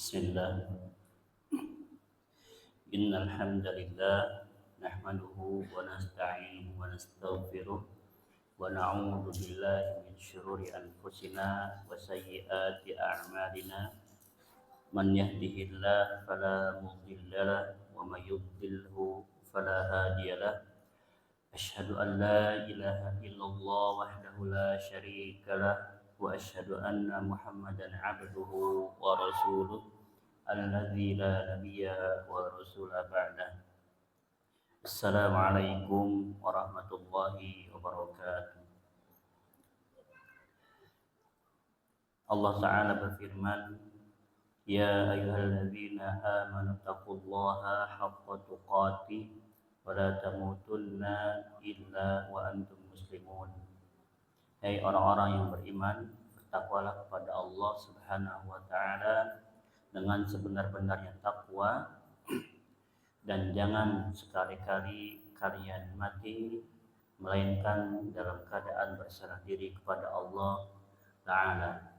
بسم الله إن الحمد لله نحمده ونستعينه ونستغفره ونعوذ بالله من شرور أنفسنا وسيئات أعمالنا من يهده الله فلا مضل له ومن يضلله فلا هادي له أشهد أن لا إله إلا الله وحده لا شريك له وأشهد أن محمدا عبده ورسوله الذي لا نبي ورسول بعده. Assalamualaikum warahmatullahi wabarakatuh. Allah Ta'ala berfirman, Ya ayyuhalladzina amanu taqullaha haqqa tuqatih wa la tamutunna illa wa antum muslimun. Hai orang-orang yang beriman, bertakwalah kepada Allah Subhanahu wa Ta'ala dengan sebenar-benarnya takwa, dan jangan sekali-kali kalian mati melainkan dalam keadaan berserah diri kepada Allah Ta'ala.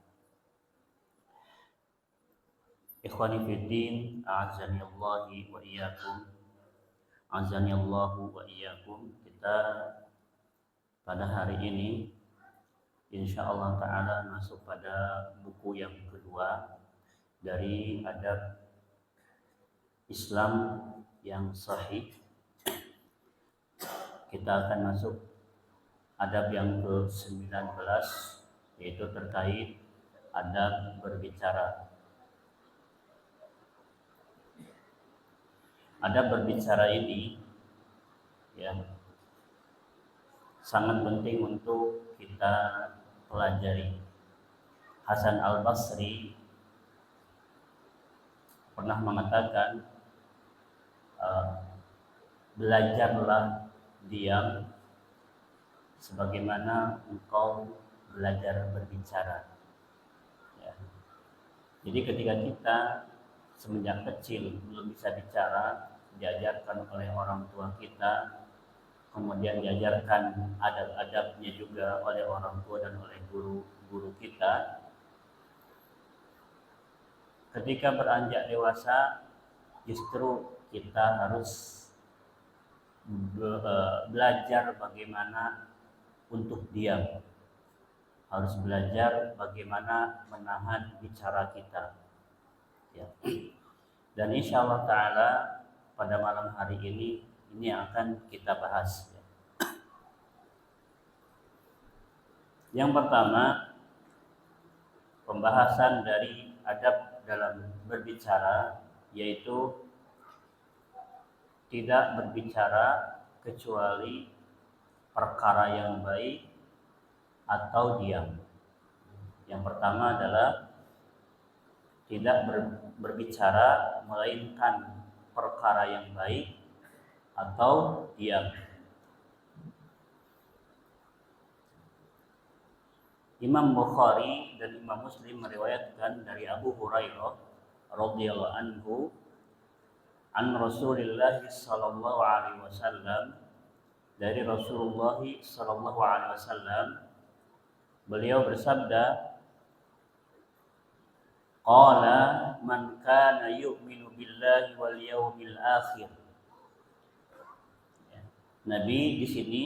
Ikhwani fiddin, a'azanillahi wa iyyakum. A'azanillahu wa iyyakum. Kita pada hari ini insyaallah ta'ala masuk pada buku yang kedua dari adab Islam yang sahih. Kita akan masuk adab yang ke-19, yaitu terkait adab berbicara. Adab berbicara ini sangat penting untuk kita pelajari. Hasan Al-Basri pernah mengatakan, belajarlah diam sebagaimana engkau belajar berbicara. Jadi ketika kita semenjak kecil belum bisa bicara, diajarkan oleh orang tua kita, kemudian diajarkan adab-adabnya juga oleh orang tua dan oleh guru-guru kita. Ketika beranjak dewasa, justru kita harus belajar bagaimana untuk diam. Harus belajar bagaimana menahan bicara kita. Dan insya Allah Ta'ala pada malam hari ini yang akan kita bahas. Yang pertama, pembahasan dari adab dalam berbicara, yaitu tidak berbicara kecuali perkara yang baik atau diam. Yang pertama adalah tidak berbicara melainkan perkara yang baik atau diam. Imam Bukhari dan Imam Muslim meriwayatkan dari Abu Hurairah radhiyallahu anhu an Rasulillah sallallahu alaihi wasallam, dari Rasulullah sallallahu alaihi wasallam, beliau bersabda, qala man kana yu'minu billahi wal yawmil akhir. Nabi di sini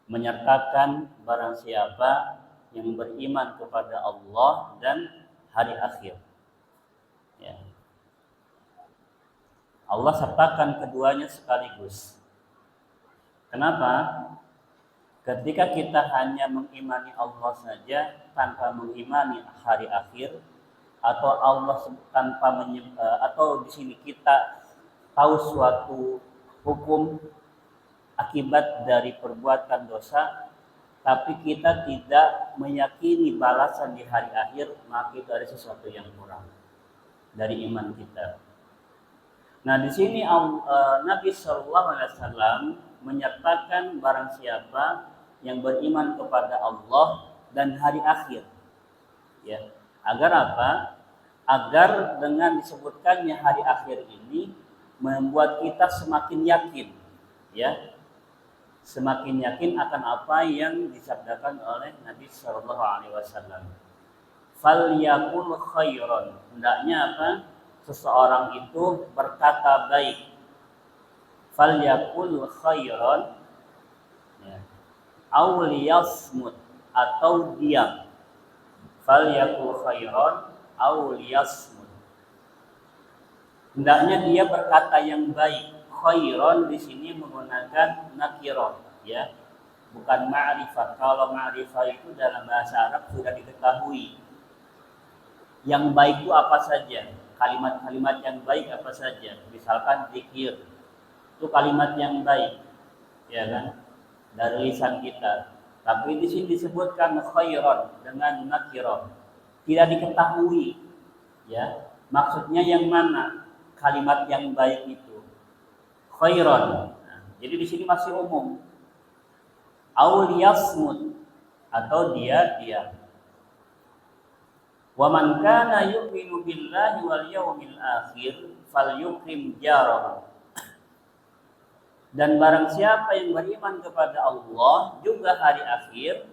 menyertakan barang siapa yang beriman kepada Allah dan hari akhir. Allah sertakan keduanya sekaligus. Kenapa? Ketika kita hanya mengimani Allah saja tanpa mengimani hari akhir, atau Allah tanpa atau di sini kita tahu suatu hukum akibat dari perbuatan dosa, tapi kita tidak meyakini balasan di hari akhir, maka itu ada sesuatu yang kurang dari iman kita. Nah, di sini Nabi Sallallahu Alaihi Wasallam menyatakan barang siapa yang beriman kepada Allah dan hari akhir, agar apa? Agar dengan disebutkannya hari akhir ini membuat kita semakin yakin, semakin yakin akan apa yang disabdakan oleh Nabi Sallallahu Alaihi Wasallam. falyakul khairan. Hendaknya apa? Seseorang itu berkata baik. Falyakul khairan, ya. Aw liyasmut, atau diam. Falyakul khairan aw liyasmut. Hendaknya dia berkata yang baik. Khairan di sini menggunakan nakirah, ya. Bukan ma'rifat. Kalau ma'rifat itu dalam bahasa Arab sudah diketahui. Yang baik itu apa saja? Kalimat-kalimat yang baik apa saja? Misalkan zikir. Itu kalimat yang baik. Ya kan? Dari lisan kita. Tapi di sini disebutkan khairan dengan nakirah. Tidak diketahui. Ya. Maksudnya yang mana? Kalimat yang baik itu. Khairan. Nah, jadi di sini masih umum. Aw liyasmut, atau dia diam. Wa man kana yu'minu billahi wal yawmil akhir falyukrim jarahu. Dan barang siapa yang beriman kepada Allah juga hari akhir,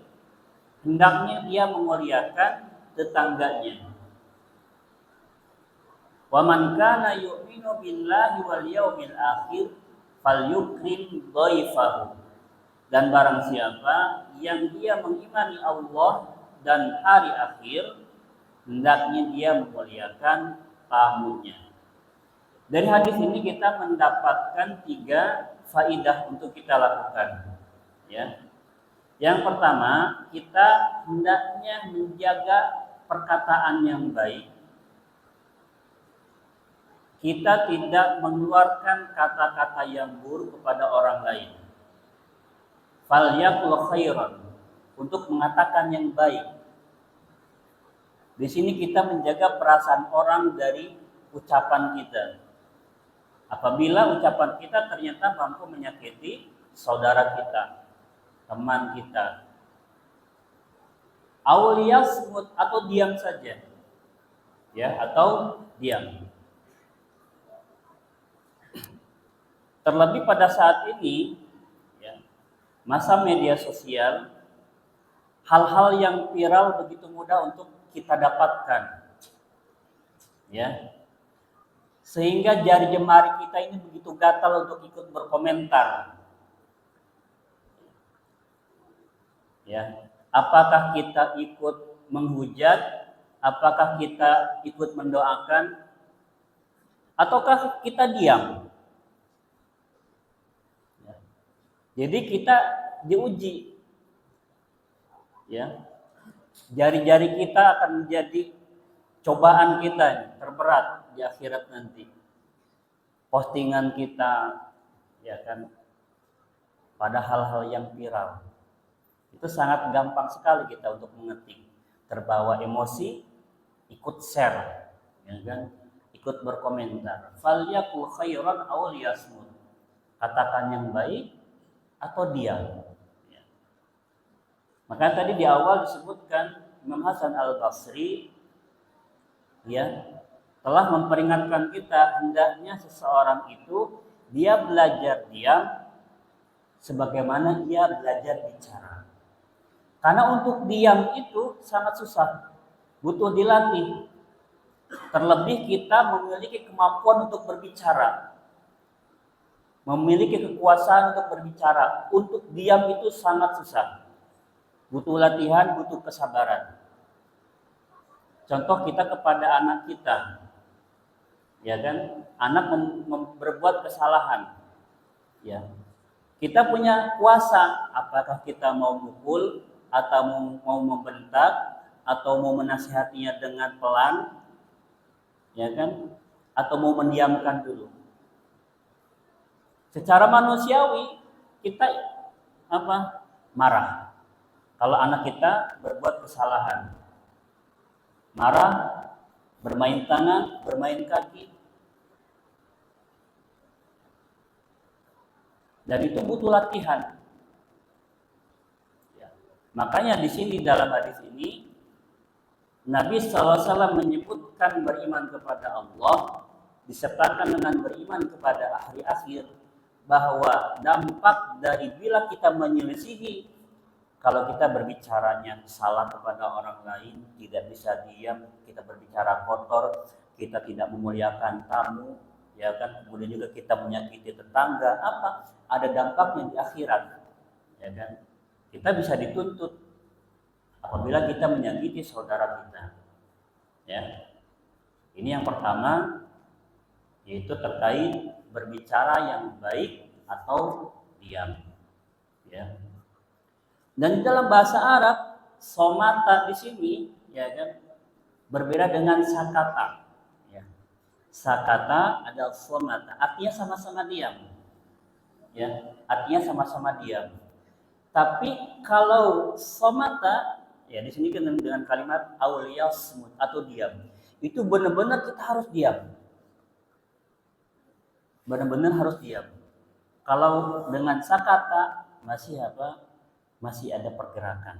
hendaknya dia memuliakan tetangganya. Wa man kana yu'minu billahi wal yawmil akhir falyukrim dhaifahu. Dan barang siapa yang dia mengimani Allah dan hari akhir, hendaknya dia memuliakan tamunya. Dari hadis ini kita mendapatkan 3 faidah untuk kita lakukan. Ya. Yang pertama, kita hendaknya menjaga perkataan yang baik. Kita tidak mengeluarkan kata-kata yang buruk kepada orang lain. Falyakul khairan, untuk mengatakan yang baik. Di sini kita menjaga perasaan orang dari ucapan kita. Apabila ucapan kita ternyata mampu menyakiti saudara kita, teman kita, awliyasmut, atau diam saja, ya, atau diam. Terlebih pada saat ini, ya, masa media sosial, hal-hal yang viral begitu mudah untuk kita dapatkan, ya, sehingga jari jemari kita ini begitu gatal untuk ikut berkomentar. Ya, apakah kita ikut menghujat, apakah kita ikut mendoakan, ataukah kita diam? Ya. Jadi kita diuji. Ya. Jari-jari kita akan menjadi cobaan kita terberat di akhirat nanti. Postingan kita, ya kan, pada hal-hal yang viral, itu sangat gampang sekali kita untuk mengetik, terbawa emosi, ikut share, ya kan, ikut berkomentar. Falyakul khairan aw liyasmut, katakan yang baik atau diam. Ya. Maka tadi di awal disebutkan Imam Hasan Al-Basri, ya, telah memperingatkan kita hendaknya seseorang itu dia belajar diam sebagaimana ia belajar bicara. Karena untuk diam itu sangat susah, butuh dilatih. Terlebih kita memiliki kemampuan untuk berbicara, memiliki kekuasaan untuk berbicara. Untuk diam itu sangat susah, butuh latihan, butuh kesabaran. Contoh kita kepada anak kita, ya kan, anak berbuat kesalahan, ya, kita punya kuasa. Apakah kita mau mukul, atau mau membentak, atau mau menasihatinya dengan pelan, ya kan, atau mau mendiamkan dulu. Secara manusiawi kita apa? Marah. Kalau anak kita berbuat kesalahan, marah, bermain tangan, bermain kaki. Dan itu butuh latihan. Ya. Makanya di sini dalam hadis ini Nabi SAW menyebutkan beriman kepada Allah disertakan dengan beriman kepada hari akhir, bahwa dampak dari bila kita menyelisihi Kalau kita berbicaranya salah kepada orang lain, tidak bisa diam, kita berbicara kotor, kita tidak memuliakan tamu, ya kan? Kemudian juga kita menyakiti tetangga, apa? Ada dampaknya di akhirat, ya kan? Kita bisa dituntut apabila kita menyakiti saudara kita, ya. Ini yang pertama, yaitu terkait berbicara yang baik atau diam, ya. Dan dalam bahasa Arab, somata di sini, ya kan, berbeda dengan sakata. Ya. Sakata adalah somata, artinya sama-sama diam. Ya, artinya sama-sama diam. Tapi kalau somata, ya di sini kan dengan kalimat auliyasmut atau diam, itu benar-benar kita harus diam. Benar-benar harus diam. Kalau dengan sakata masih apa? Masih ada pergerakan.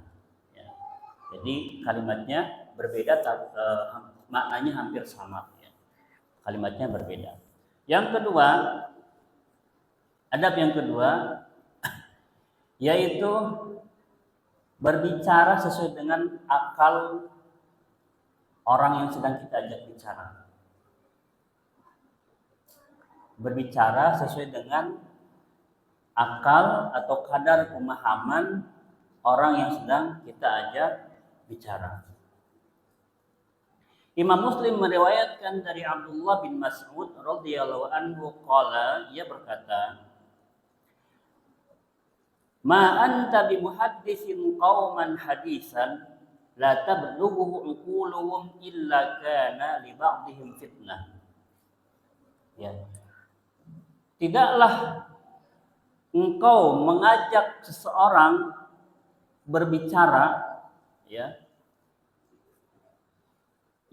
Ya. Jadi kalimatnya berbeda, maknanya hampir sama. Ya. Kalimatnya berbeda. Yang kedua, adab yang kedua, yaitu berbicara sesuai dengan akal orang yang sedang kita ajak bicara. Berbicara sesuai dengan akal atau kadar pemahaman orang yang sedang kita ajak bicara. Imam Muslim meriwayatkan dari Abdullah bin Mas'ud radhiyallahu anhu qala, ia berkata, "Ma anta bimuhadditsin qauman hadisan la tablughu uquluhum illa kana li ba'dihim fitnah." Ya. Tidaklah engkau mengajak seseorang berbicara, ya,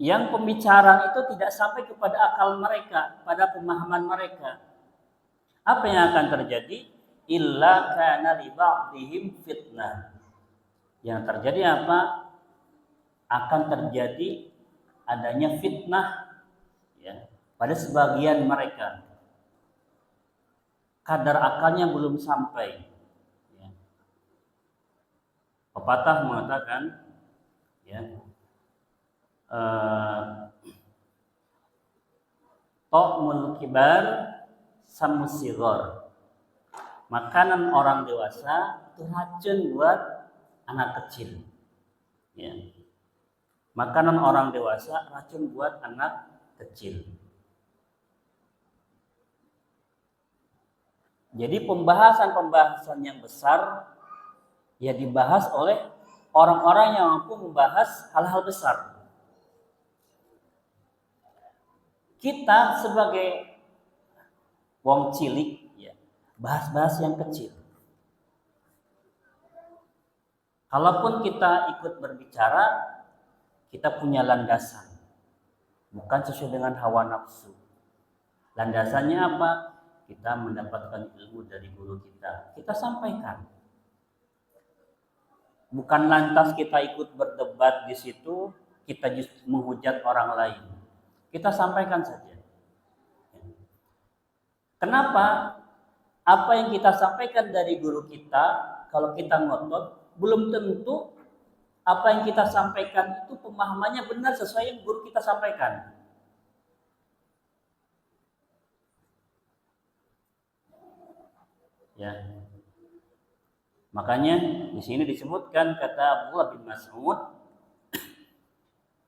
yang pembicaraan itu tidak sampai kepada akal mereka, pada pemahaman mereka. Apa yang akan terjadi? Illa kana li ba'dihim fitnah. Yang terjadi apa? Akan terjadi adanya fitnah, ya, pada sebagian mereka. Kadar akalnya belum sampai. Ya. Pepatah mengatakan, ya, Ta'mul kibar samusighar. Makanan orang dewasa itu racun buat anak kecil. Ya. Makanan orang dewasa racun buat anak kecil. Jadi pembahasan-pembahasan yang besar ya dibahas oleh orang-orang yang mampu membahas hal-hal besar. Kita sebagai wong cilik, ya, bahas-bahas yang kecil. Kalaupun kita ikut berbicara, kita punya landasan, bukan sesuai dengan hawa nafsu. Landasannya apa? Kita mendapatkan ilmu dari guru kita. Kita sampaikan. Bukan lantas kita ikut berdebat di situ, kita justru menghujat orang lain. Kita sampaikan saja. Kenapa? Apa yang kita sampaikan dari guru kita, kalau kita ngotot, belum tentu apa yang kita sampaikan itu pemahamannya benar sesuai yang guru kita sampaikan. Ya. Makanya di sini disebutkan kata Abdullah bin Mas'ud,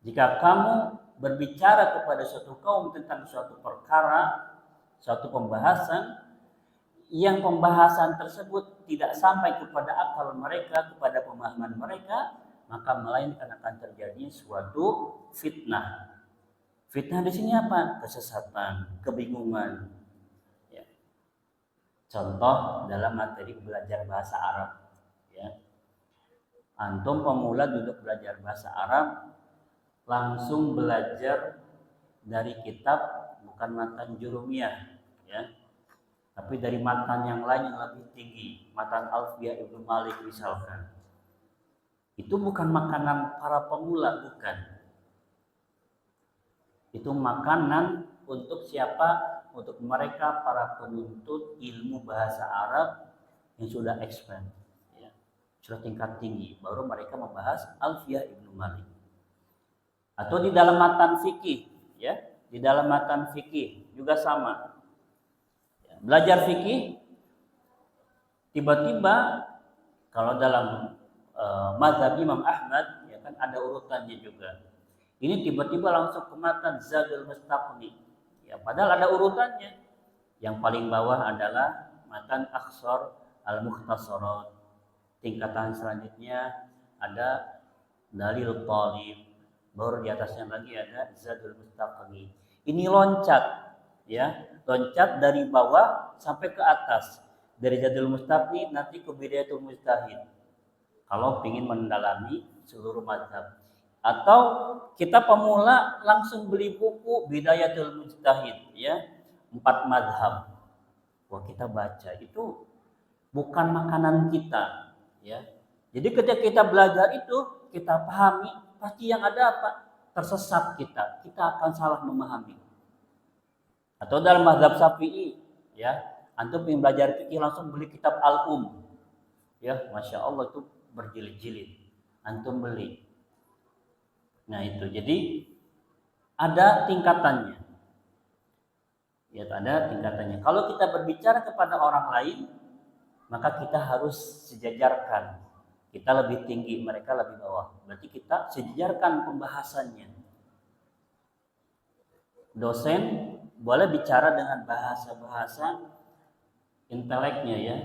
jika kamu berbicara kepada suatu kaum tentang suatu perkara, suatu pembahasan, yang pembahasan tersebut tidak sampai kepada akal mereka, kepada pemahaman mereka, maka melainkan akan terjadi suatu fitnah. Fitnah di sini apa? Kesesatan, kebingungan. Ya. Contoh dalam materi belajar bahasa Arab. Ya. Antum pemula duduk belajar bahasa Arab, langsung belajar dari kitab bukan matan jurumiyah, ya, tapi dari matan yang lain yang lebih tinggi, matan Alfiyah Ibnu Malik misalkan. Itu bukan makanan para pemula, bukan. Itu makanan untuk siapa? Untuk mereka para penuntut ilmu bahasa Arab yang sudah expert, ya. sudah tingkat tinggi, baru mereka membahas Alfiyah Ibnu Malik. Atau di dalam matan fikih, ya, di dalam matan fikih juga sama. Belajar fikih, tiba-tiba kalau dalam mazhab Imam Ahmad, ya kan ada urutannya juga. Ini tiba-tiba langsung ke matan Zadul Mustaqni. Ya, padahal ada urutannya. Yang paling bawah adalah matan Akhsar Al-Mukhtasarat. Tingkatan selanjutnya ada Dalil Talib. Baru di atasnya lagi ada Zadul Mustaqni. Ini loncat, ya, loncat dari bawah sampai ke atas. Dari Zadul Mustaqni nanti ke Bidayatul Mujtahid. Kalau ingin mendalami seluruh mazhab. Atau kita pemula langsung beli buku Bidayatul Mujtahid, ya, 4 mazhab. Wah, kita baca itu bukan makanan kita, ya. Jadi ketika kita belajar itu, kita pahami, pasti yang ada apa? Tersesat kita akan salah memahami. Atau dalam mazhab Syafi'i, ya, antum ingin belajar fikih langsung beli kitab Al-Um. Ya, Masya Allah itu berjilid-jilid. Antum beli. Nah itu, jadi ada tingkatannya. Ya, ada tingkatannya. Kalau kita berbicara kepada orang lain, maka kita harus sejajarkan. Kita lebih tinggi, mereka lebih bawah. Berarti kita sejajarkan pembahasannya. Dosen boleh bicara dengan bahasa-bahasa inteleknya, ya.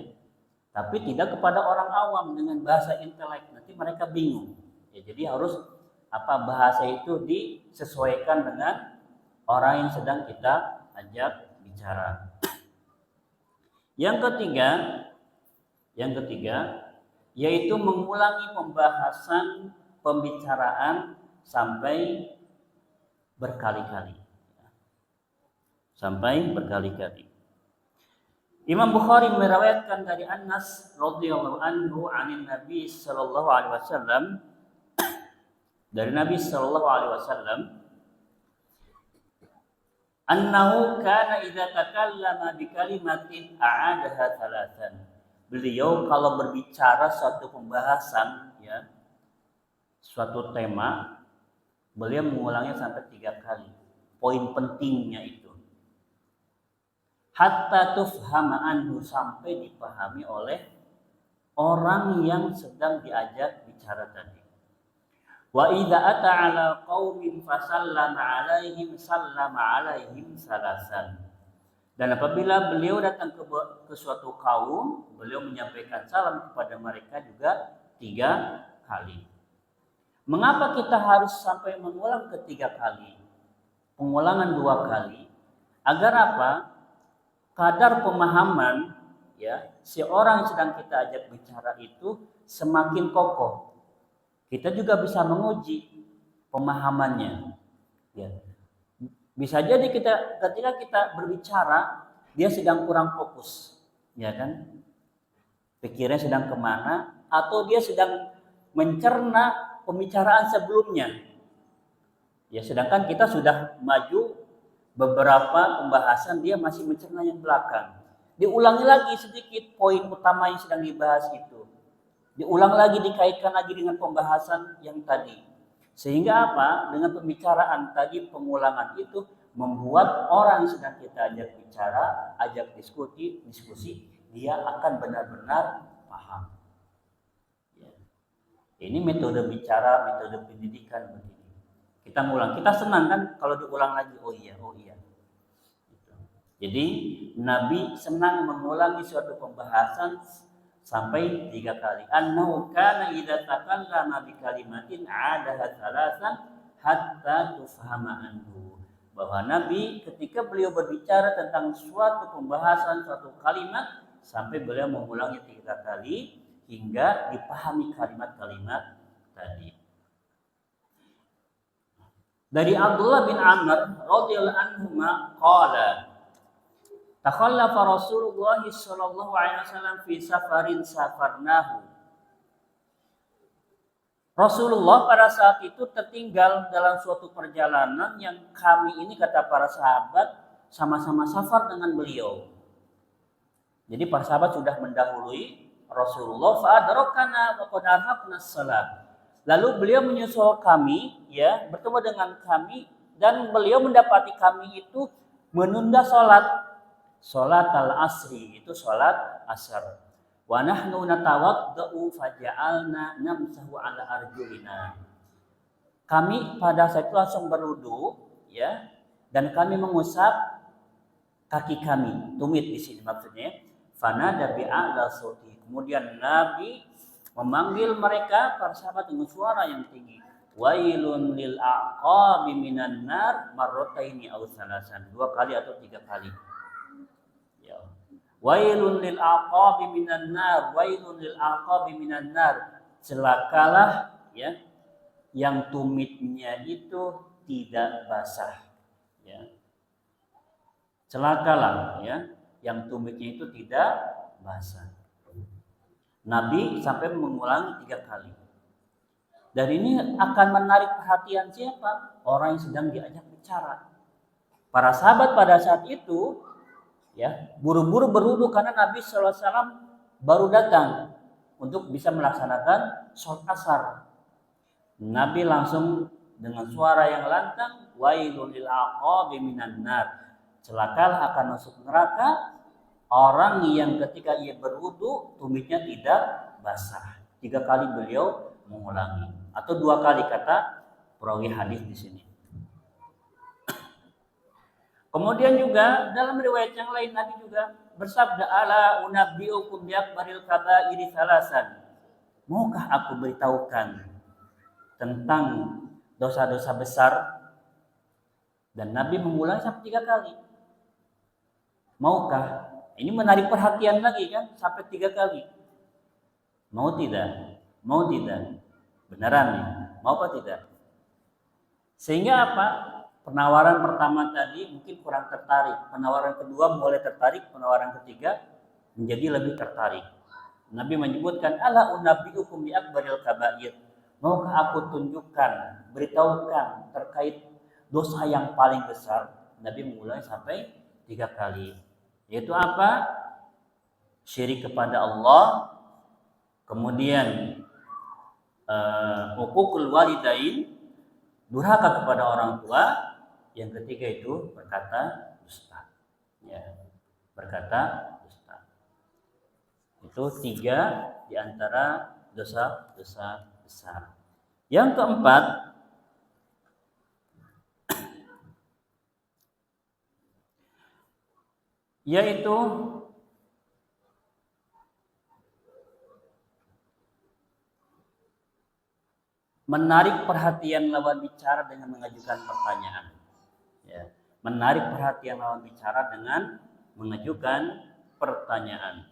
Tapi tidak kepada orang awam dengan bahasa intelek. Nanti mereka bingung. Ya, jadi harus bahasa itu disesuaikan dengan orang yang sedang kita ajak bicara. Yang ketiga yaitu mengulangi pembahasan pembicaraan sampai berkali-kali. Imam Bukhari meriwayatkan dari Anas radhiyallahu anhu anin Nabi sallallahu alaihi wasallam, dari Nabi sallallahu alaihi wasallam, annahu kana idza takallama bi kalimatin a'adaha thalathan. Beliau kalau berbicara suatu pembahasan, ya, suatu tema, beliau mengulangnya sampai 3 kali. Poin pentingnya itu. Hatta tufhama anhu, sampai dipahami oleh orang yang sedang diajak bicara tadi. Wa idza ata ala qaumin fasallama alaihim sallama alaihim salasan. Dan apabila beliau datang ke suatu kaum, beliau menyampaikan salam kepada mereka juga 3 kali. Mengapa kita harus sampai mengulang ke-3 kali? Pengulangan 2 kali. Agar apa? Kadar pemahaman, ya, si orang yang sedang kita ajak bicara itu semakin kokoh. Kita juga bisa menguji pemahamannya. Ya. Bisa jadi ketika kita berbicara, dia sedang kurang fokus, ya kan? Pikirnya sedang kemana, atau dia sedang mencerna pembicaraan sebelumnya. Ya, sedangkan kita sudah maju beberapa pembahasan, dia masih mencerna yang belakang. Diulangi lagi sedikit poin utama yang sedang dibahas itu. Diulang lagi, dikaitkan lagi dengan pembahasan yang tadi. Sehingga apa? Dengan pembicaraan tadi, pengulangan itu membuat orang yang sedang kita ajak bicara, ajak diskusi, dia akan benar-benar paham. Ya. Ini metode bicara, metode pendidikan begini. Kita ngulang, kita senang kan kalau diulang lagi, oh iya. Gitu. Jadi Nabi senang mengulangi suatu pembahasan sampai 3 kali. Annahu kana idza takallama bi kalimatin 'adaha thalathan hatta tufhama anhu. Bahwa Nabi ketika beliau berbicara tentang suatu pembahasan, suatu kalimat, sampai beliau mengulangi 3 kali hingga dipahami kalimat-kalimat tadi. Dari Abdullah bin Amr radhiyallahu anhuma qala takhallafa Rasulullah sallallahu alaihi wasallam fi safarin safarnahu. Rasulullah pada saat itu tertinggal dalam suatu perjalanan yang kami ini, kata para sahabat, sama-sama safar dengan beliau. Jadi para sahabat sudah mendahului Rasulullah fa'adrakana wa qad arhaqna shalah. Lalu beliau menyusul kami, ya, bertemu dengan kami, dan beliau mendapati kami itu menunda salat al-asri, itu salat asar. Wa nahnu natawaddau faja'alna namsahu ala arjulina. Kami pada saat itu langsung berwudu, ya, dan kami mengusap kaki kami, tumit di sini maksudnya. Fanada bi'a'la sauti. Kemudian Nabi memanggil mereka, para sahabat, dengan suara yang tinggi. Wailun lil aqabi minan nar marrataini aw salasan. 2 kali atau 3 kali. Ya. Wailun lil aqabi minan nar, wailun lil aqabi minan nar. Celakalah, ya, yang tumitnya itu tidak basah. Ya. Celakalah, ya, yang tumitnya itu tidak basah. Nabi sampai mengulangi 3 kali. Dan ini akan menarik perhatian siapa? Orang yang sedang diajak bicara. Para sahabat pada saat itu, ya, buru-buru berwudu karena Nabi SAW baru datang untuk bisa melaksanakan sholat asar. Nabi langsung dengan suara yang lantang, wailul lil aqabi minan nar. Celakalah akan masuk neraka orang yang ketika ia berwudu tumitnya tidak basah. 3 kali beliau mengulangi, atau 2 kali kata perawi hadis di sini. Kemudian juga dalam riwayat yang lain Nabi juga bersabda, ala unabbiukum bi akbaril kaba'iri salasan. Maukah aku beritahukan tentang dosa-dosa besar? Dan Nabi mengulang sampai 3 kali. Maukah? Ini menarik perhatian lagi kan, sampai 3 kali. Mau tidak? Mau tidak? Beneran nih, mau apa tidak? Sehingga apa? Penawaran pertama tadi mungkin kurang tertarik. Penawaran kedua mulai tertarik. Penawaran ketiga menjadi lebih tertarik. Nabi menyebutkan, ala unabbiukum bi akbaril kaba'ir. Maukah aku tunjukkan, beritahukan terkait dosa yang paling besar? Nabi mengulangi sampai 3 kali. Yaitu apa? Syirik kepada Allah, kemudian uququl walidain, durhaka kepada orang tua, yang ketiga itu berkata dusta. Ya, berkata dusta. Itu 3 di antara dosa-dosa besar. Yang keempat, yaitu menarik perhatian lawan bicara dengan mengajukan pertanyaan. Ya, menarik perhatian lawan bicara dengan mengajukan pertanyaan.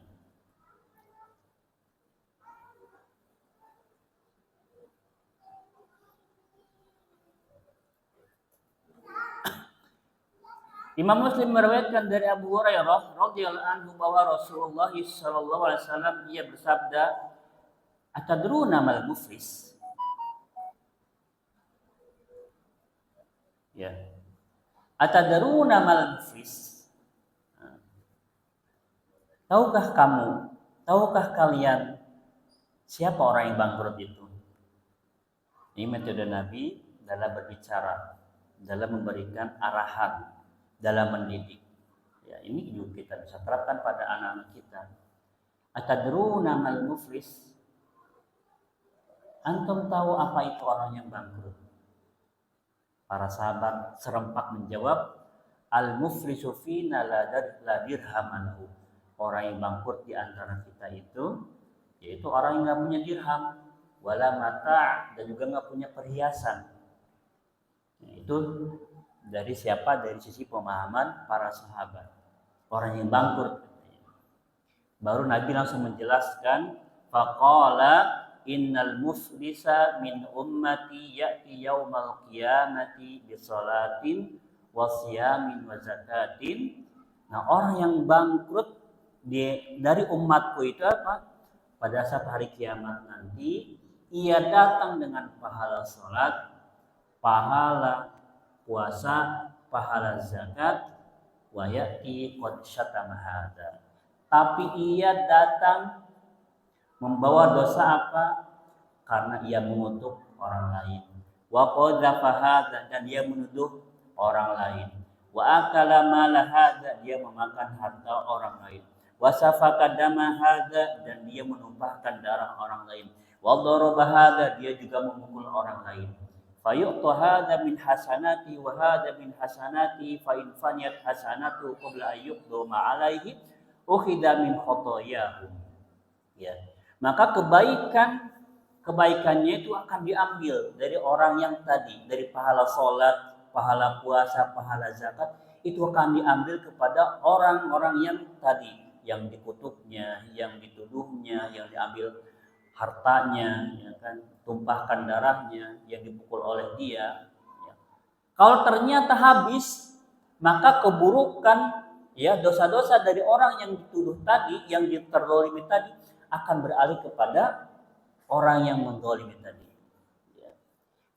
Imam Muslim meriwayatkan dari Abu Hurairah radhiyallahu anhu bahwa Rasulullah sallallahu alaihi wasallam ia bersabda, atadruna mal muflis? Ya. Atadruna mal muflis? Tahukah kamu, tahukah kalian siapa orang yang bangkrut itu? Ini metode Nabi dalam berbicara, dalam memberikan arahan, dalam mendidik. Ya, ini juga kita bisa terapkan pada anak-anak kita. Atadruna mal muflis? Antum tahu apa itu orang yang bangkrut? Para sahabat serempak menjawab, al muflisu fina la dirham lahu. Orang yang bangkrut di antara kita itu yaitu orang yang nggak punya dirham, wala mata', dan juga nggak punya perhiasan. Nah, itu dari siapa? Dari sisi pemahaman para sahabat. Orang yang bangkrut. Baru Nabi langsung menjelaskan, faqala innal muflisa min ummati ya'ti yaumal qiyamati bi sholatin wa siyamin wa zakatin. Nah, orang yang bangkrut dari umatku itu apa? Pada saat hari kiamat nanti ia datang dengan pahala salat, pahala puasa, pahala zakat, wa ya'ti qad syatama hadza. Tapi ia datang Membawa dosa apa? Karena ia mengutuk orang lain. Wa qadzafa hadza, dan dia menuduh orang lain. Wa akala mala hadza, dia memakan harta orang lain. Wa safaka dama hadza, dan dia menumpahkan darah orang lain. Wa daraba hadza, dia juga memukul orang lain. Fayu'ta hadza min hasanati wa hadza min hasanati fa in faniyat hasanatu qabla ayyuqdu ma alaihi ukhidha min khotoyahum. Ya. Maka kebaikannya itu akan diambil dari orang yang tadi, dari pahala sholat, pahala puasa, pahala zakat, itu akan diambil kepada orang-orang yang tadi, yang dikutuknya, yang dituduhnya, yang diambil hartanya, ya kan, tumpahkan darahnya, yang dipukul oleh dia. Ya. Kalau ternyata habis, maka keburukan, ya, dosa-dosa dari orang yang dituduh tadi, yang diterzalimi tadi, akan beralih kepada orang yang menzalimi tadi.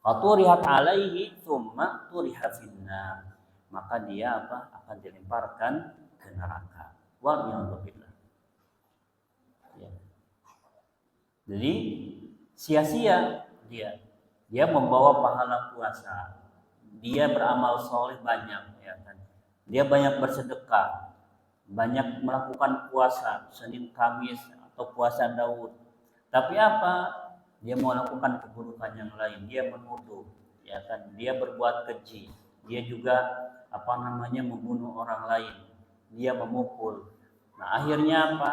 Faturihat alaihi tsumma turiha finnar. Maka dia apa? Akan dilemparkan ke neraka. Waliyadzubillah. Ya. Jadi sia-sia dia. Dia membawa pahala puasa. Dia beramal soleh banyak, ya kan. Dia banyak bersedekah, banyak melakukan puasa Senin Kamis atau puasa Daud. Tapi apa? Dia melakukan keburukan yang lain. Dia menuduh, ya kan? Dia berbuat keji. Dia juga membunuh orang lain. Dia memukul. Nah, akhirnya apa?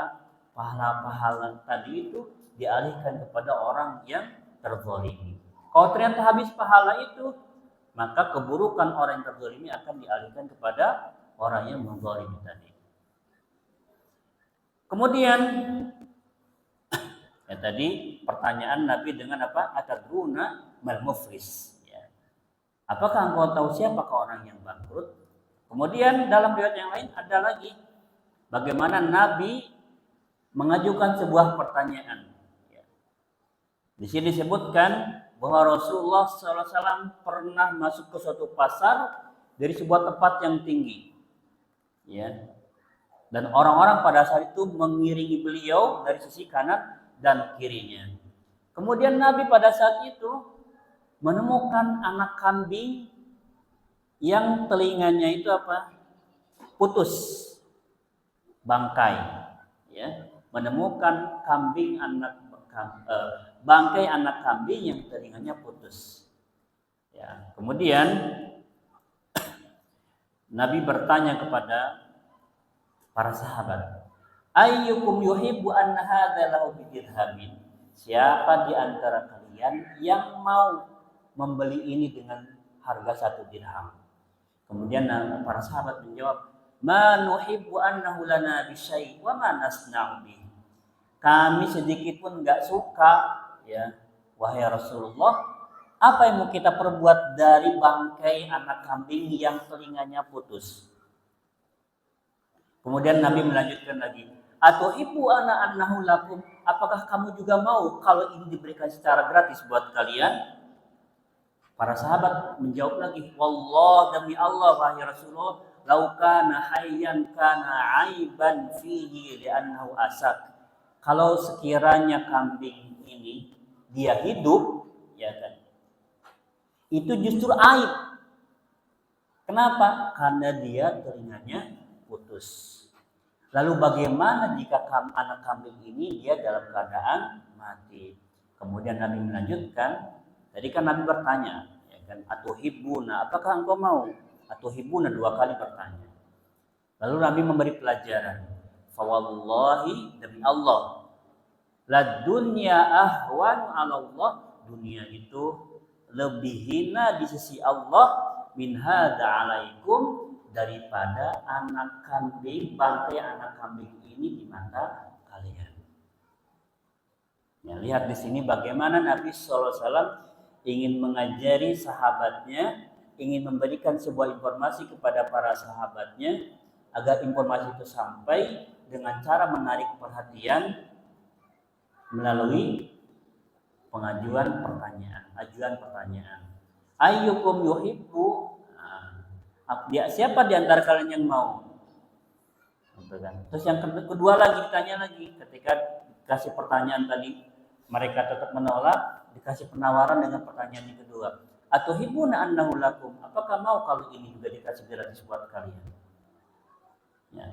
Pahala-pahala tadi itu dialihkan kepada orang yang terzalimi. Kalau ternyata habis pahala itu, maka keburukan orang yang terzalimi akan dialihkan kepada orang yang menzalimi tadi. Kemudian ya tadi pertanyaan Nabi dengan apa? Atadruna mal muflis. Ya. Apakah engkau tahu siapakah orang yang bangkrut? Kemudian dalam riwayat yang lain ada lagi bagaimana Nabi mengajukan sebuah pertanyaan. Ya. Di sini disebutkan bahwa Rasulullah SAW pernah masuk ke suatu pasar dari sebuah tempat yang tinggi. Ya. Dan orang-orang pada saat itu mengiringi beliau dari sisi kanan dan kirinya. Kemudian Nabi pada saat itu menemukan anak kambing yang telinganya itu apa? Putus, bangkai. Ya, menemukan bangkai anak kambing yang telinganya putus. Ya, kemudian Nabi bertanya kepada para sahabat, ayyukum yuhibbu anna hadza lahu bidirhamin? Siapa di antara kalian yang mau membeli ini dengan harga 1 dirham? Kemudian para sahabat menjawab, ma nuhibbu annahu lana bisyai' wa ma nasna'u bihi. Kami sedikit pun enggak suka, ya, wahai Rasulullah, apa yang mau kita perbuat dari bangkai anak kambing yang telinganya putus? Kemudian Nabi melanjutkan lagi, atuhibbu ana annahu lakum? Apakah kamu juga mau kalau ini diberikan secara gratis buat kalian? Para sahabat menjawab lagi, wallah, demi Allah wahai Rasulullah, lau kana hayyan kana aiban fihi li'annahu asak. Kalau sekiranya kambing ini dia hidup, ya kan, itu justru aib. Kenapa? Karena dia telinganya putus. Lalu bagaimana jika anak kambing ini dia dalam keadaan mati? Kemudian Nabi melanjutkan, tadi kan Nabi bertanya, ya kan, atuhibbuna, apakah engkau mau? Atuhibbuna 2 kali bertanya. Lalu Nabi memberi pelajaran, fawallahi, demi Allah, la dunya ahwan 'ala Allah, dunia itu lebih hina di sisi Allah min hadza 'alaikum, daripada anak kambing, bangkai anak kambing ini di mata kalian. Ya, lihat di sini bagaimana Nabi SAW ingin mengajari sahabatnya, ingin memberikan sebuah informasi kepada para sahabatnya agar informasi itu sampai dengan cara menarik perhatian melalui pengajuan pertanyaan, ajuan pertanyaan. Ayyukum yuhibbu, siapa di antara kalian yang mau? Terus yang kedua lagi ditanya lagi, ketika dikasih pertanyaan tadi mereka tetap menolak, dikasih penawaran dengan pertanyaan yang kedua. Atuhibbuna annahu lakum? Apakah mau kalau ini juga dikasih gratis buat kalian? Ya.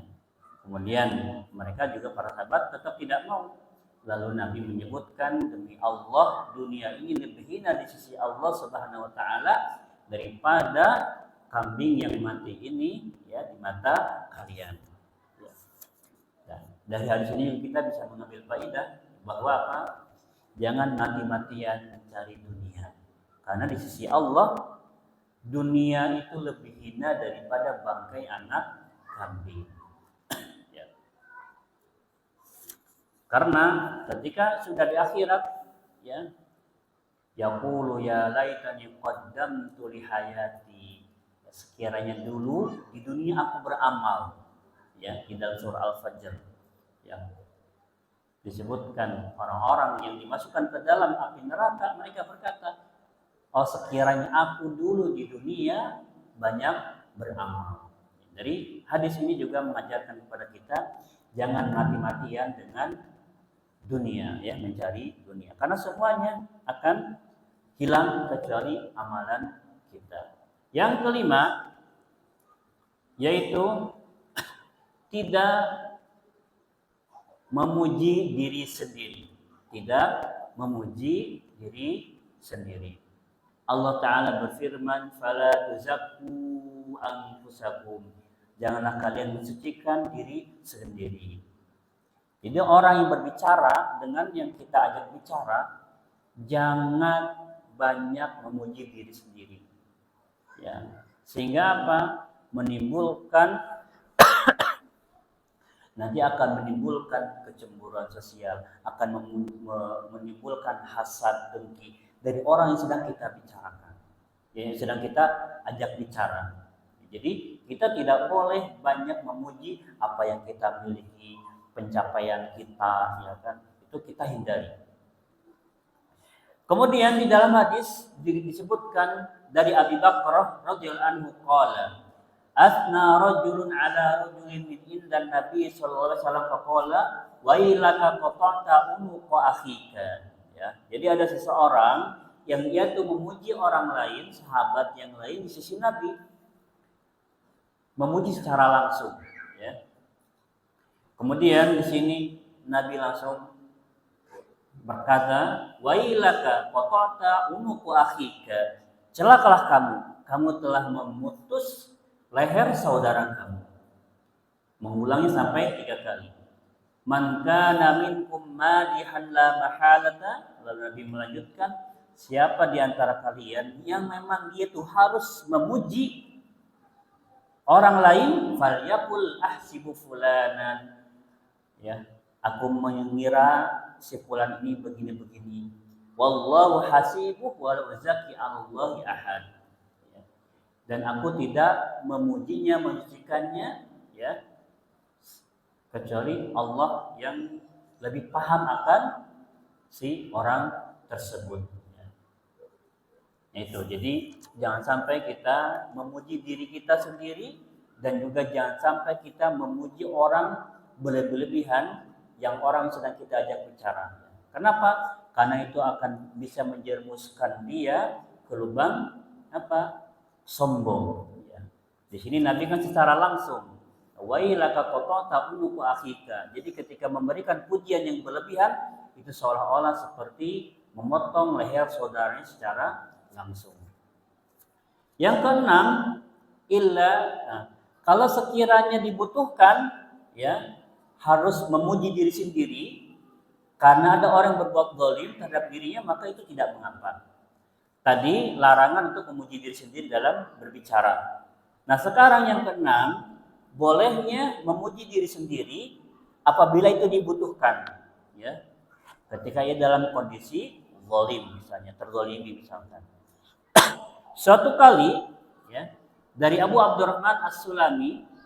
Kemudian mereka juga para sahabat tetap tidak mau. Lalu Nabi menyebutkan, demi Allah dunia ini lebih hina di sisi Allah Subhanahu wa taala daripada kambing yang mati ini ya di mata kalian. Ya. Dan dari hadis ini kita bisa mengambil faedah bahwa apa? Jangan mati-matian mencari dunia. Karena di sisi Allah dunia itu lebih hina daripada bangkai anak kambing. Karena ketika sudah di akhirat ya yaqulu ya laitani qaddamtu li hayati, sekiranya dulu di dunia aku beramal ya, di dalam surah Al-Fajr ya disebutkan orang-orang yang dimasukkan ke dalam api neraka, mereka berkata, oh sekiranya aku dulu di dunia banyak beramal. Dari hadis ini juga mengajarkan kepada kita jangan mati-matian dengan dunia ya, mencari dunia, karena semuanya akan hilang kecuali amalan kita. Yang kelima yaitu tidak memuji diri sendiri, tidak memuji diri sendiri. Allah Ta'ala berfirman, fala tuzakku anfusakum, janganlah kalian mensucikan diri sendiri. Jadi orang yang berbicara dengan yang kita ajak bicara, jangan banyak memuji diri sendiri. Ya, sehingga apa? Menimbulkan nanti akan menimbulkan kecemburuan sosial, akan menimbulkan hasad, dengki dari orang yang sedang kita bicarakan, yang sedang kita ajak bicara. Jadi kita tidak boleh banyak memuji apa yang kita miliki, pencapaian kita, ya kan? Itu kita hindari. Kemudian di dalam hadis disebutkan dari Abi Bakrah radhiyallahu anhu qala asna rajulun ala rajulin min indan nabi sallallahu alaihi wasallam faqala wa ilaka qata'ta unuqa akhika. Ya, jadi ada seseorang yang dia tuh memuji orang lain, sahabat yang lain di sisi Nabi, memuji secara langsung ya. Kemudian di sini Nabi langsung berkata, "Wailaka qata'ta unuqa akhika." Celakalah kamu telah memutus leher saudara kamu. Mengulangi sampai 3 kali. Man kana minkum madihan la mahalata, lalu Nabi melanjutkan, siapa di antara kalian yang memang dia tuh harus memuji orang lain, falyaqul ahsibu fulanan. Ya, aku mengira si fulan ini begini-begini. Wallahu hasibuh wa la uzaki 'alallahi ahad. Ya. Dan aku tidak memujinya, mensucikannya ya, kecuali Allah yang lebih paham akan si orang tersebut. Ya. Itu. Jadi jangan sampai kita memuji diri kita sendiri dan juga jangan sampai kita memuji orang berlebihan yang orang sedang kita ajak bicara. Kenapa? Karena itu akan bisa menjerumuskan dia ke lubang apa? Sombong. Ya. Di sini Nabi kan secara langsung, wa ilaka qata'ta unuqa akhika. Jadi ketika memberikan pujian yang berlebihan itu seolah-olah seperti memotong leher saudaranya secara langsung. Yang keenam, kalau sekiranya dibutuhkan ya harus memuji diri sendiri karena ada orang yang berbuat zalim terhadap dirinya, maka itu tidak mengapa. Tadi larangan untuk memuji diri sendiri dalam berbicara. Nah sekarang yang keenam, bolehnya memuji diri sendiri apabila itu dibutuhkan. Ya, ketika ia dalam kondisi zalim misalnya, terzalimi misalkan. Suatu kali ya dari Abu Abdurrahman As-Sulami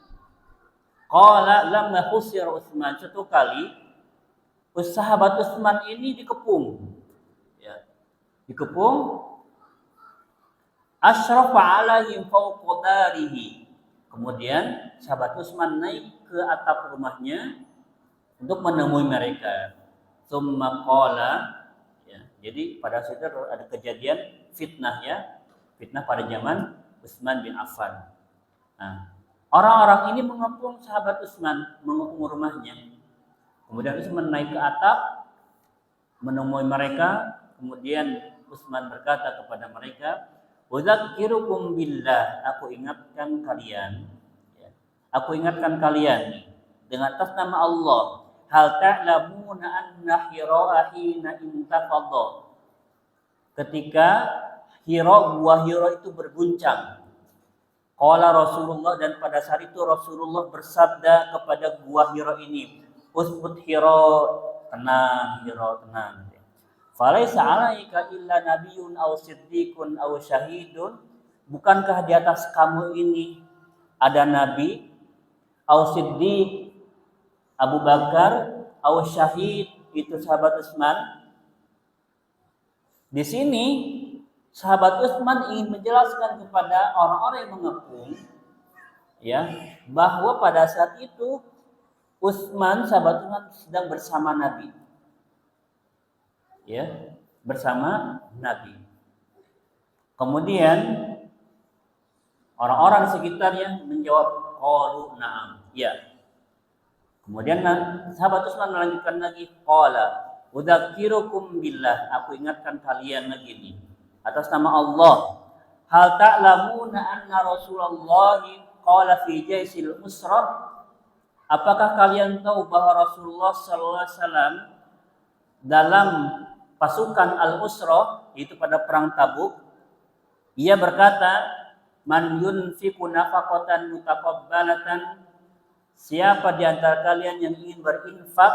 qala lamma khusira Utsman, suatu kali sahabat Utsman ini dikepung. Ya. Dikepung asyrafa alaihim fawqa darihi. Kemudian sahabat Utsman naik ke atap rumahnya untuk menemui mereka. tsumma qala, ya. Jadi pada saat itu ada kejadian fitnah, ya. Fitnah pada zaman Utsman bin Affan. Nah, orang-orang ini mengepung sahabat Utsman, mengepung rumahnya. Kemudian Utsman naik ke atap, menemui mereka. Kemudian Utsman berkata kepada mereka, "Udzakirukum billah, aku ingatkan kalian, ya. Aku ingatkan kalian dengan atas nama Allah. Hal ta'lamuna anna Hira hina intafadha." Ketika buah Hira itu berguncang. Qala Rasulullah, dan pada saat itu Rasulullah bersabda kepada buah Hira ini, "Usbut Hira, tenang Hira, tenang. Falaisa 'alaika illa nabiyyun aw siddiqun aw syahidun." Bukankah di atas kamu ini ada nabi, aw siddiq, Abu Bakar, aw syahid, itu sahabat Utsman. Di sini sahabat Utsman ingin menjelaskan kepada orang-orang yang mengepung, ya, bahwa pada saat itu sahabat Utsman sedang bersama Nabi. Ya, bersama Nabi. Kemudian orang-orang di sekitarnya menjawab, qalu na'am, ya. Kemudian sahabat Utsman melanjutkan lagi, qala udzakirukum billah, aku ingatkan kalian lagi nih atas nama Allah. Hal ta'lamuna anna Rasulullah qala fi jaisil usrah, apakah kalian tahu bahwa Rasulullah sallallahu alaihi wasallam dalam pasukan Al-Usrah, itu pada perang Tabuk, ia berkata, "Man yunfiqu nafaqatan mutaqabbalatan," siapa di antara kalian yang ingin berinfak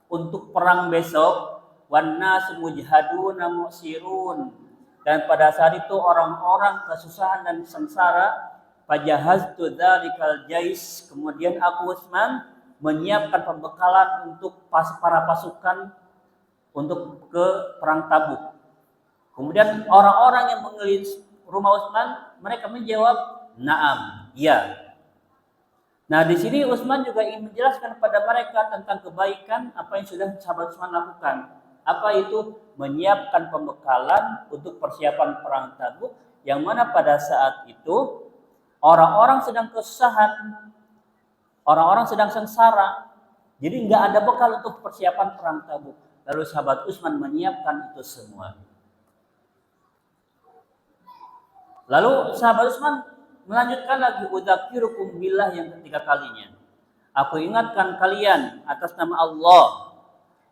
untuk perang besok, "wan nasu mujhaduna mu'sirun," dan pada saat itu orang-orang kesusahan dan sengsara, "fajahaztu dzalikal jais," kemudian aku Utsman menyiapkan pembekalan untuk para pasukan untuk ke perang Tabuk. Kemudian orang-orang yang mengelilingi rumah Utsman, mereka menjawab, "Na'am, ya." Nah, di sini Utsman juga ingin menjelaskan kepada mereka tentang kebaikan apa yang sudah sahabat Utsman lakukan. Apa itu? Menyiapkan pembekalan untuk persiapan perang Tabuk, yang mana pada saat itu orang-orang sedang kesusahan, orang-orang sedang sengsara. Jadi nggak ada bekal untuk persiapan perang Tabuk. Lalu sahabat Utsman menyiapkan itu semua. Lalu sahabat Utsman melanjutkan lagi, udzakirukum billah, yang ketiga kalinya. Aku ingatkan kalian atas nama Allah.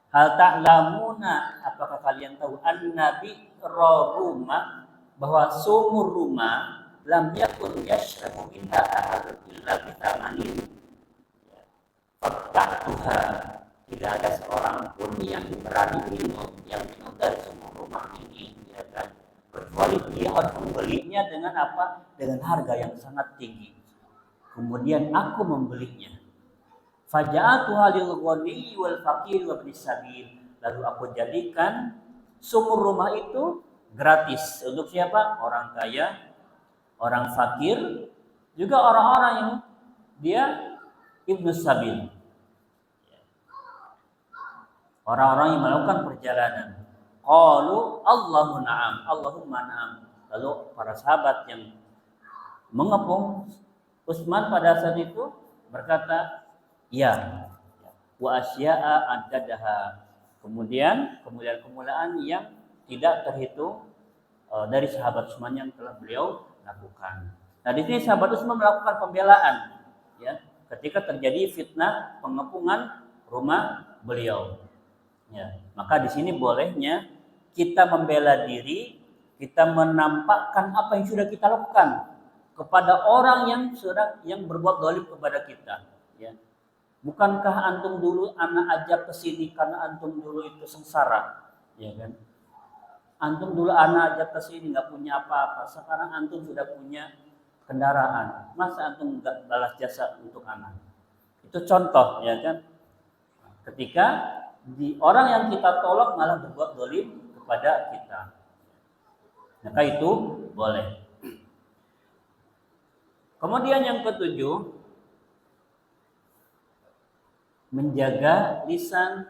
Hal ta'lamuna, apakah kalian tahu, an-nabi rumah, bahwa sumur rumah, lam yakun yashrabu minha ahadun illa bitamanin. Faktatuha, tidak ada seorang pun yang berani minum dari sumur rumah ini, ya kan? Kecuali dia harus membelinya dengan apa? Dengan harga yang sangat tinggi. Kemudian aku membelinya. Faja'atuha lil ghani wal faqir wa ibnis sabil. Lalu aku jadikan sumur rumah itu gratis untuk siapa? Orang kaya, orang fakir, juga orang-orang yang dia ibnus sabil. Orang-orang yang melakukan perjalanan. Qalu Allahu na'am, Allahumma na'am. Lalu para sahabat yang mengepung Utsman pada saat itu berkata, ya. Wa asya'a addadaha. Kemudian kemuliaan yang tidak terhitung dari sahabat Utsman yang telah beliau lakukan. Nah, di sini sahabat Utsman melakukan pembelaan, ya, ketika terjadi fitnah pengepungan rumah beliau. Ya, maka di sini bolehnya kita membela diri, kita menampakkan apa yang sudah kita lakukan kepada orang yang berbuat zalim kepada kita. Ya. Bukankah antum dulu anak ajak ke sini karena antum dulu itu sengsara, ya kan? Antum dulu anak ajak ke sini nggak punya apa-apa, sekarang antum sudah punya kendaraan, masa antum nggak balas jasa untuk anak? Itu contoh, ya kan? Ketika orang yang kita tolong malah berbuat zalim kepada kita, maka itu boleh. Kemudian yang ketujuh, menjaga lisan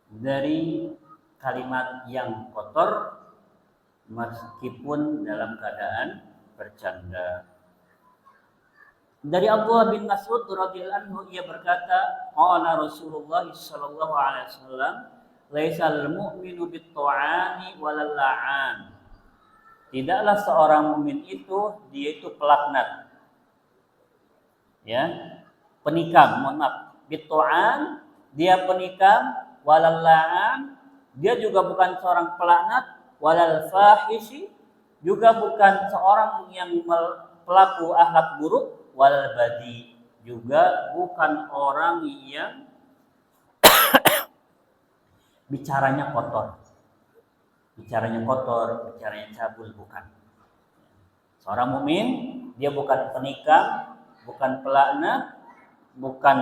dari kalimat yang kotor meskipun dalam keadaan bercanda. Dari Abdullah bin Mas'ud radhiyallahu anhu, ia berkata, qala Rasulullah sallallahu alaihi wasallam, laisal mu'minu bit-ta'ani walal la'an. Tidaklah seorang mukmin itu dia itu pelaknat. Ya, penikam, mohon maaf. Bit-ta'an, dia penikam, walal la'an, dia juga bukan seorang pelaknat, walal fahishi, juga bukan seorang yang pelaku akhlak buruk, walal badi, juga bukan orang yang bicaranya kotor. Bicaranya kotor, bicaranya cabul, bukan. Seorang mukmin dia bukan penikam, bukan pelaknat, bukan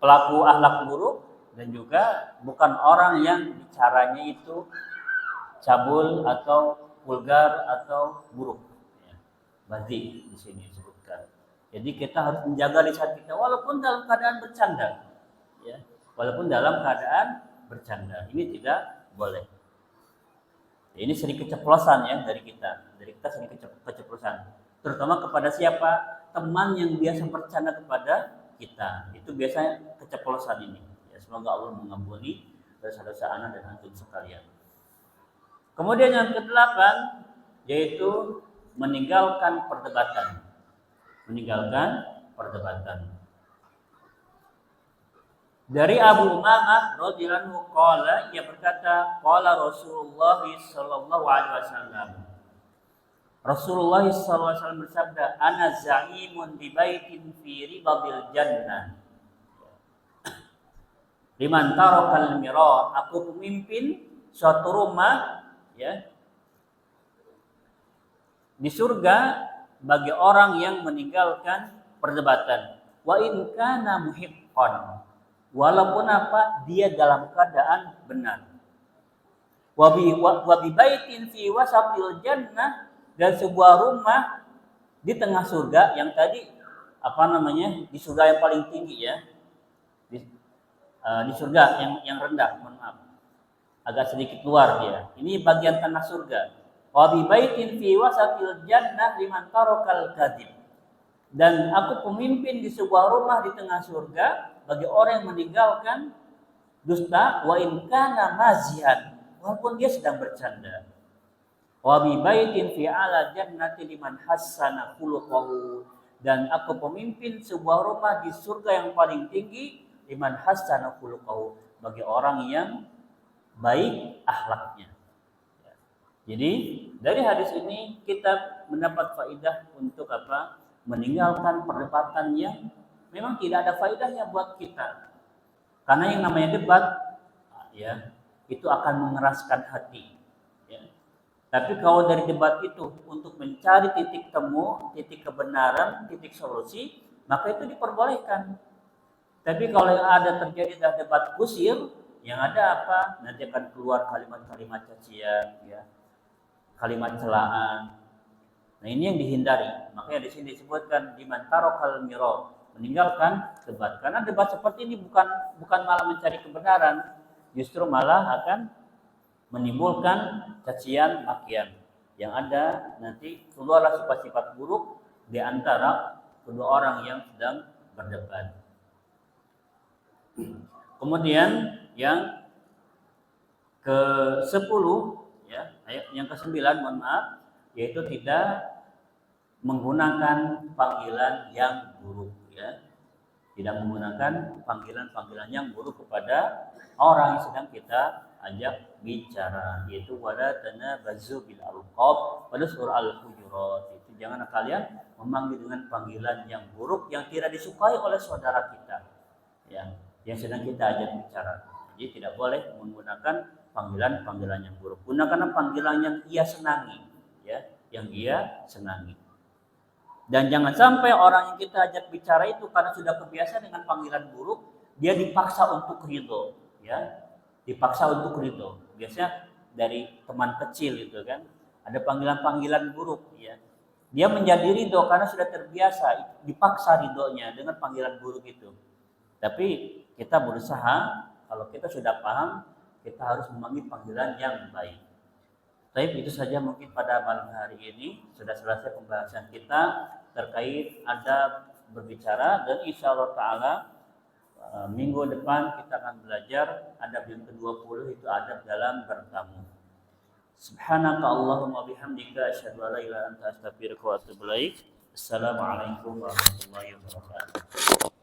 pelaku akhlak buruk, dan juga bukan orang yang bicaranya itu cabul atau vulgar atau buruk. Badi di sini disebutkan. Jadi kita harus menjaga lisan kita walaupun dalam keadaan bercanda. Ya, walaupun dalam keadaan bercanda. Ini tidak boleh. Ini sering keceplosan ya dari kita. Dari kita sering keceplosan. Terutama kepada siapa? Teman yang biasa bercanda kepada kita. Itu biasanya keceplosan ini. Ya, semoga Allah mengampuni dosa-dosa anak dan antum sekalian. Kemudian yang ke-8 yaitu meninggalkan perdebatan. Meninggalkan perdebatan. Dari Abu Umamah radhiyallahu anhu qala, ia berkata, qala Rasulullah sallallahu alaihi wasallam. Rasulullah sallallahu alaihi wasallam bersabda, ana za'imun bi baitin fi ribadil jannah. Liman tarakal mira, aku pemimpin suatu rumah ya di surga bagi orang yang meninggalkan perdebatan. Wa in kana muhiqqan, walaupun apa dia dalam keadaan benar. Wa bi baitin fi wasatil jannah, dan sebuah rumah di tengah surga yang tadi di surga yang paling tinggi ya. Di surga yang rendah, mohon maaf. Agak sedikit luar dia. Ini bagian tengah surga. Wa bi baitin fi wasatil jannah liman tarakal kadzib. Dan aku pemimpin di sebuah rumah di tengah surga bagi orang yang meninggalkan dusta, wa in kana mazihan, walaupun dia sedang bercanda. Wa bi baitin fi ala jannati liman hassana khuluquhu, dan aku pemimpin sebuah rumah di surga yang paling tinggi liman hassana khuluquhu, bagi orang yang baik akhlaknya. Jadi dari hadis ini kita mendapat faedah untuk apa? Meninggalkan perdebatan yang memang tidak ada faedahnya buat kita. Karena yang namanya debat ya, itu akan mengeraskan hati ya. Tapi kalau dari debat itu untuk mencari titik temu, titik kebenaran, titik solusi, maka itu diperbolehkan. Tapi kalau yang ada terjadi adalah debat kusir, yang ada apa? Nanti akan keluar kalimat-kalimat cacian ya, kalimat celaan. Nah, ini yang dihindari. Makanya di sini disebutkan liman tarakal mira, meninggalkan debat. Karena debat seperti ini bukan malah mencari kebenaran, justru malah akan menimbulkan cacian makian. Yang ada nanti keluarlah sifat-sifat buruk di antara kedua orang yang sedang berdebat. Kemudian yang ke-10 ya, ayat yang ke-9 mohon maaf, yaitu tidak menggunakan panggilan yang buruk ya. Tidak menggunakan panggilan-panggilan yang buruk kepada orang yang sedang kita ajak bicara, yaitu wala tanabazu bil alqab pada surah Al-Hujurat. Itu jangan kalian memanggil dengan panggilan yang buruk yang tidak disukai oleh saudara kita ya, yang sedang kita ajak bicara. Jadi tidak boleh menggunakan panggilan-panggilan yang buruk. Gunakan panggilan yang ia senangi ya, yang ia senangi. Dan jangan sampai orang yang kita ajak bicara itu karena sudah kebiasaan dengan panggilan buruk, dia dipaksa untuk ridho ya. Dipaksa untuk ridho. Biasanya dari teman kecil itu kan, ada panggilan-panggilan buruk ya. Dia menjadi ridho karena sudah terbiasa, dipaksa ridhonya dengan panggilan buruk itu. Tapi kita berusaha Kalau kita sudah paham, kita harus memanggil panggilan yang baik. Baik, itu saja mungkin pada malam hari ini. Sudah selesai pembahasan kita terkait adab berbicara, dan insya Allah Ta'ala minggu depan kita akan belajar adab yang ke-20, itu adab dalam bertamu. Subhanaka Allahumma bihamdika asyhadu an la ilaha illa anta astaghfiruka wa atubu ilaik. Assalamualaikum warahmatullahi wabarakatuh.